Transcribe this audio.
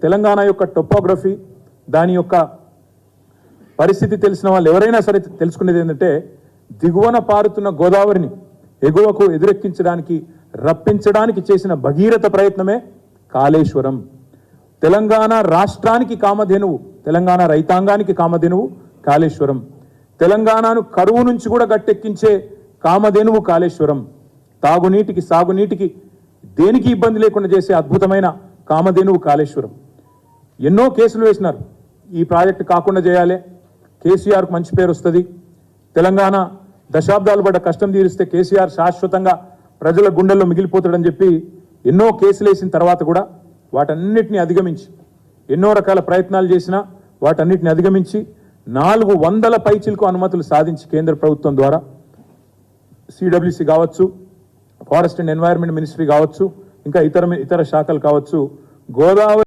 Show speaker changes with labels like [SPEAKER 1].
[SPEAKER 1] తెలంగాణ యొక్క టోపోగ్రఫీ, దాని యొక్క పరిస్థితి తెలిసిన వాళ్ళు ఎవరైనా సరే తెలుసుకునేది ఏంటంటే, దిగువన పారుతున్న గోదావరిని ఎగువకు ఎదురెక్కించడానికి, రప్పించడానికి చేసిన భగీరథ ప్రయత్నమే కాళేశ్వరం. తెలంగాణ రాష్ట్రానికి కామధేనువు, తెలంగాణ రైతాంగానికి కామధేనువు కాళేశ్వరం. తెలంగాణను కరువు నుంచి కూడా గట్టెక్కించే కామధేనువు కాళేశ్వరం. తాగునీటికి, సాగునీటికి, దేనికి ఇబ్బంది లేకుండా చేసే అద్భుతమైన కామధేనువు కాళేశ్వరం. ఎన్నో కేసులు వేసినారు, ఈ ప్రాజెక్టు కాకుండా చేయాలి, కేసీఆర్కు మంచి పేరు వస్తుంది, తెలంగాణ దశాబ్దాలు పడ్డ కష్టం తీరిస్తే కేసీఆర్ శాశ్వతంగా ప్రజల గుండెల్లో మిగిలిపోతాడని చెప్పి ఎన్నో కేసులు వేసిన తర్వాత కూడా వాటన్నిటిని అధిగమించి, ఎన్నో రకాల ప్రయత్నాలు చేసినా వాటన్నిటిని అధిగమించి 400 పైచిలకు అనుమతులు సాధించి కేంద్ర ప్రభుత్వం ద్వారా, సిడబ్ల్యూసి కావచ్చు, ఫారెస్ట్ అండ్ ఎన్వైరన్మెంట్ మినిస్ట్రీ కావచ్చు, ఇంకా ఇతర శాఖలు కావచ్చు, గోదావరి